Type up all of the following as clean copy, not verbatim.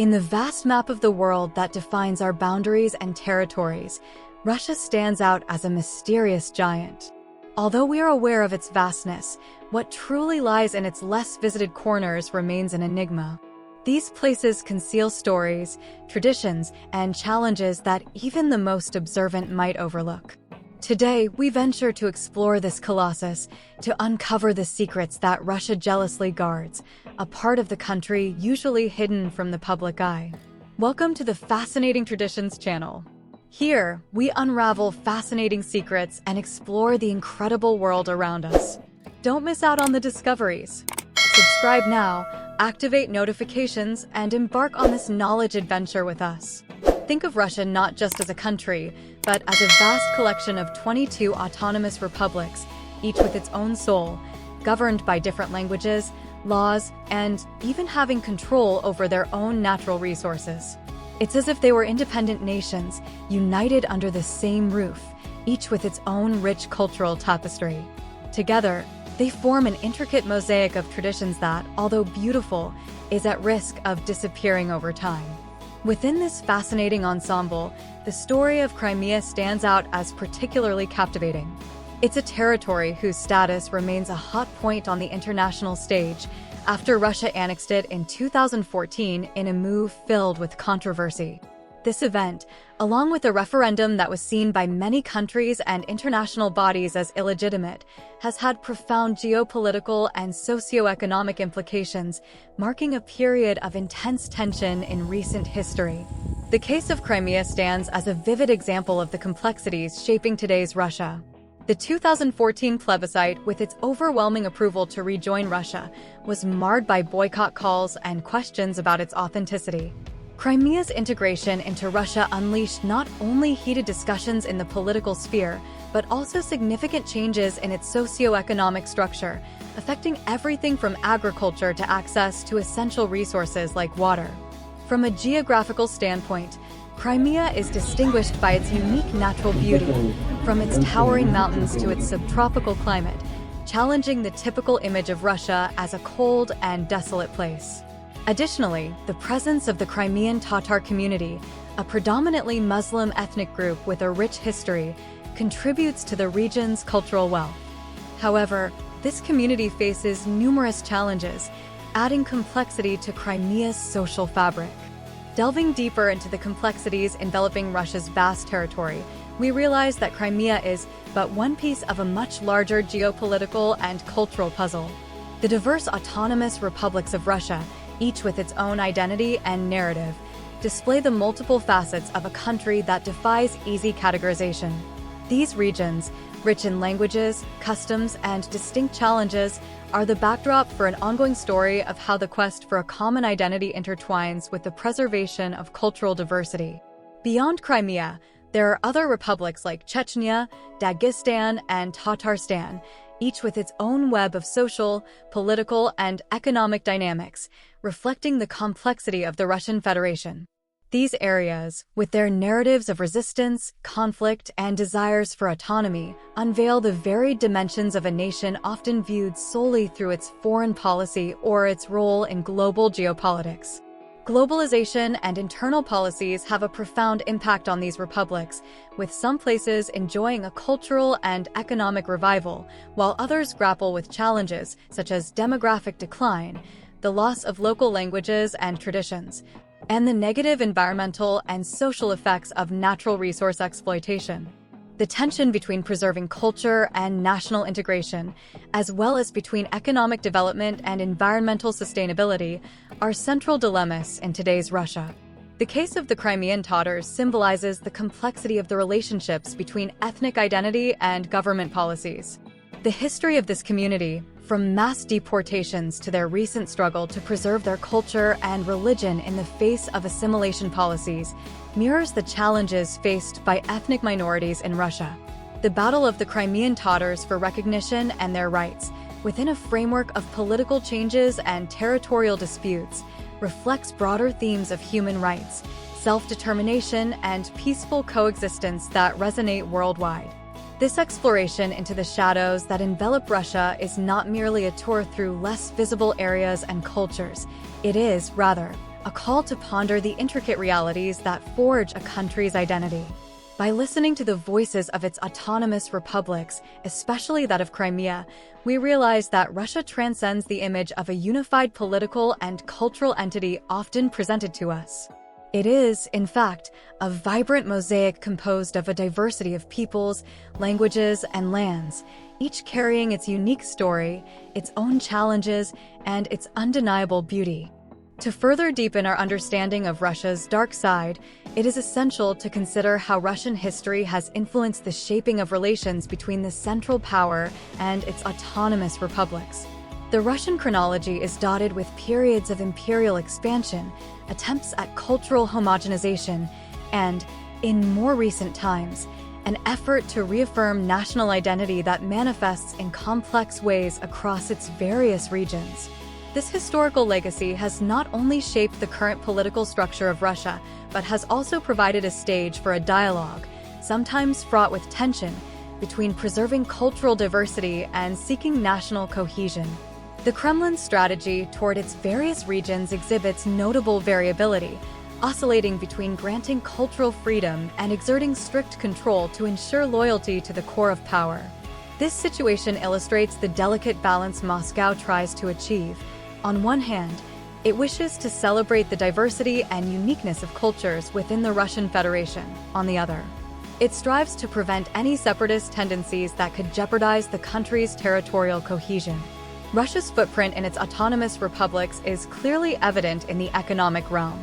In the vast map of the world that defines our boundaries and territories, Russia stands out as a mysterious giant. Although we are aware of its vastness, what truly lies in its less visited corners remains an enigma. These places conceal stories, traditions, and challenges that even the most observant might overlook. Today, we venture to explore this colossus, to uncover the secrets that Russia jealously guards, a part of the country usually hidden from the public eye. Welcome to the Fascinating Traditions channel. Here, we unravel fascinating secrets and explore the incredible world around us. Don't miss out on the discoveries. Subscribe now, activate notifications, and embark on this knowledge adventure with us. Think of Russia not just as a country, but as a vast collection of 22 autonomous republics, each with its own soul, governed by different languages, laws, and even having control over their own natural resources. It's as if they were independent nations, united under the same roof, each with its own rich cultural tapestry. Together, they form an intricate mosaic of traditions that, although beautiful, is at risk of disappearing over time. Within this fascinating ensemble, the story of Crimea stands out as particularly captivating. It's a territory whose status remains a hot point on the international stage after Russia annexed it in 2014 in a move filled with controversy. This event, along with a referendum that was seen by many countries and international bodies as illegitimate, has had profound geopolitical and socioeconomic implications, marking a period of intense tension in recent history. The case of Crimea stands as a vivid example of the complexities shaping today's Russia. The 2014 plebiscite, with its overwhelming approval to rejoin Russia, was marred by boycott calls and questions about its authenticity. Crimea's integration into Russia unleashed not only heated discussions in the political sphere, but also significant changes in its socio-economic structure, affecting everything from agriculture to access to essential resources like water. From a geographical standpoint, Crimea is distinguished by its unique natural beauty, from its towering mountains to its subtropical climate, challenging the typical image of Russia as a cold and desolate place. Additionally, the presence of the Crimean Tatar community, a predominantly Muslim ethnic group with a rich history, contributes to the region's cultural wealth. However, this community faces numerous challenges, adding complexity to Crimea's social fabric. Delving deeper into the complexities enveloping Russia's vast territory, we realize that Crimea is but one piece of a much larger geopolitical and cultural puzzle. The diverse autonomous republics of Russia, each with its own identity and narrative, display the multiple facets of a country that defies easy categorization. These regions, rich in languages, customs, and distinct challenges, are the backdrop for an ongoing story of how the quest for a common identity intertwines with the preservation of cultural diversity. Beyond Crimea, there are other republics like Chechnya, Dagestan, and Tatarstan, each with its own web of social, political, and economic dynamics, reflecting the complexity of the Russian Federation. These areas, with their narratives of resistance, conflict, and desires for autonomy, unveil the varied dimensions of a nation often viewed solely through its foreign policy or its role in global geopolitics. Globalization and internal policies have a profound impact on these republics, with some places enjoying a cultural and economic revival, while others grapple with challenges such as demographic decline, the loss of local languages and traditions, and the negative environmental and social effects of natural resource exploitation. The tension between preserving culture and national integration, as well as between economic development and environmental sustainability, are central dilemmas in today's Russia. The case of the Crimean Tatars symbolizes the complexity of the relationships between ethnic identity and government policies. The history of this community, from mass deportations to their recent struggle to preserve their culture and religion in the face of assimilation policies, mirrors the challenges faced by ethnic minorities in Russia. The battle of the Crimean Tatars for recognition and their rights, within a framework of political changes and territorial disputes, reflects broader themes of human rights, self-determination, and peaceful coexistence that resonate worldwide. This exploration into the shadows that envelop Russia is not merely a tour through less visible areas and cultures. It is, rather, a call to ponder the intricate realities that forge a country's identity. By listening to the voices of its autonomous republics, especially that of Crimea, we realize that Russia transcends the image of a unified political and cultural entity often presented to us. It is, in fact, a vibrant mosaic composed of a diversity of peoples, languages, and lands, each carrying its unique story, its own challenges, and its undeniable beauty. To further deepen our understanding of Russia's dark side, it is essential to consider how Russian history has influenced the shaping of relations between the central power and its autonomous republics. The Russian chronology is dotted with periods of imperial expansion, attempts at cultural homogenization, and, in more recent times, an effort to reaffirm national identity that manifests in complex ways across its various regions. This historical legacy has not only shaped the current political structure of Russia, but has also provided a stage for a dialogue, sometimes fraught with tension, between preserving cultural diversity and seeking national cohesion. The Kremlin's strategy toward its various regions exhibits notable variability, oscillating between granting cultural freedom and exerting strict control to ensure loyalty to the core of power. This situation illustrates the delicate balance Moscow tries to achieve. On one hand, it wishes to celebrate the diversity and uniqueness of cultures within the Russian Federation. On the other, it strives to prevent any separatist tendencies that could jeopardize the country's territorial cohesion. Russia's footprint in its autonomous republics is clearly evident in the economic realm.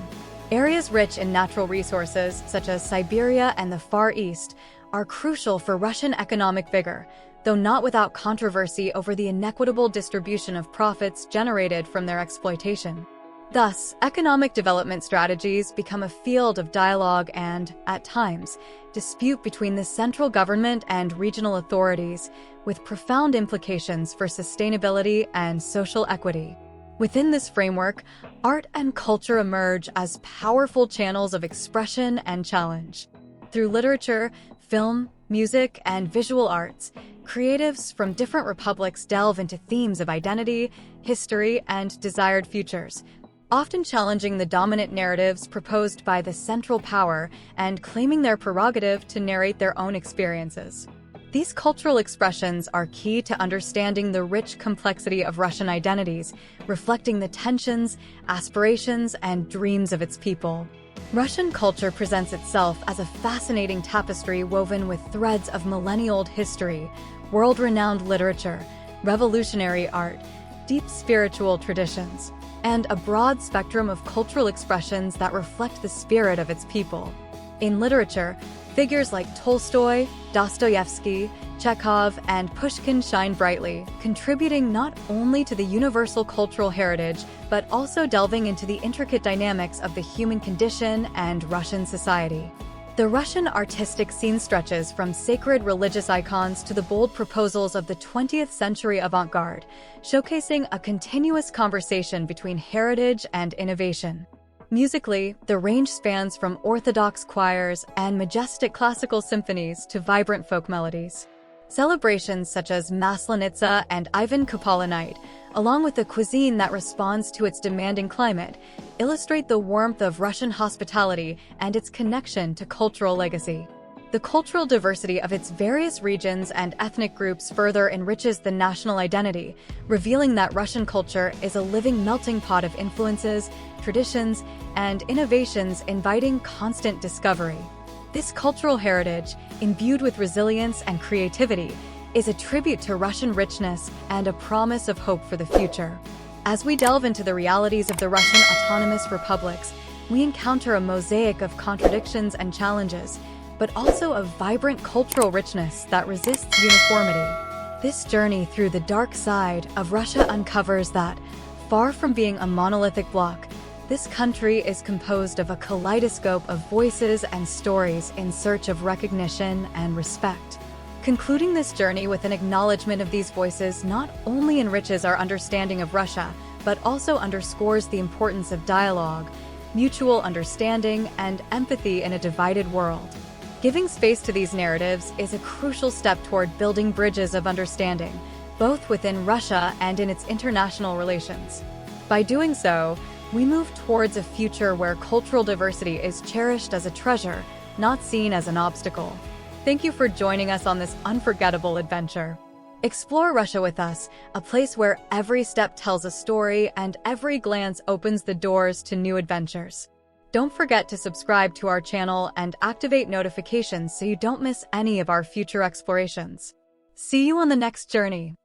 Areas rich in natural resources, such as Siberia and the Far East, are crucial for Russian economic vigor, though not without controversy over the inequitable distribution of profits generated from their exploitation. Thus, economic development strategies become a field of dialogue and, at times, dispute between the central government and regional authorities, with profound implications for sustainability and social equity. Within this framework, art and culture emerge as powerful channels of expression and challenge. Through literature, film, music, and visual arts, creatives from different republics delve into themes of identity, history, and desired futures, often challenging the dominant narratives proposed by the central power and claiming their prerogative to narrate their own experiences. These cultural expressions are key to understanding the rich complexity of Russian identities, reflecting the tensions, aspirations, and dreams of its people. Russian culture presents itself as a fascinating tapestry woven with threads of millennia-old history, world-renowned literature, revolutionary art, deep spiritual traditions, and a broad spectrum of cultural expressions that reflect the spirit of its people. In literature, figures like Tolstoy, Dostoevsky, Chekhov, and Pushkin shine brightly, contributing not only to the universal cultural heritage, but also delving into the intricate dynamics of the human condition and Russian society. The Russian artistic scene stretches from sacred religious icons to the bold proposals of the 20th century avant-garde, showcasing a continuous conversation between heritage and innovation. Musically, the range spans from orthodox choirs and majestic classical symphonies to vibrant folk melodies. Celebrations such as Maslenitsa and Ivan Kupala Night, along with a cuisine that responds to its demanding climate, illustrate the warmth of Russian hospitality and its connection to cultural legacy. The cultural diversity of its various regions and ethnic groups further enriches the national identity, revealing that Russian culture is a living melting pot of influences, traditions, and innovations inviting constant discovery. This cultural heritage, imbued with resilience and creativity, is a tribute to Russian richness and a promise of hope for the future. As we delve into the realities of the Russian autonomous republics, we encounter a mosaic of contradictions and challenges, but also a vibrant cultural richness that resists uniformity. This journey through the dark side of Russia uncovers that, far from being a monolithic bloc, this country is composed of a kaleidoscope of voices and stories in search of recognition and respect. Concluding this journey with an acknowledgement of these voices not only enriches our understanding of Russia, but also underscores the importance of dialogue, mutual understanding, and empathy in a divided world. Giving space to these narratives is a crucial step toward building bridges of understanding, both within Russia and in its international relations. By doing so, We move towards a future where cultural diversity is cherished as a treasure, not seen as an obstacle. Thank you for joining us on this unforgettable adventure. Explore Russia with us, a place where every step tells a story and every glance opens the doors to new adventures. Don't forget to subscribe to our channel and activate notifications so you don't miss any of our future explorations. See you on the next journey.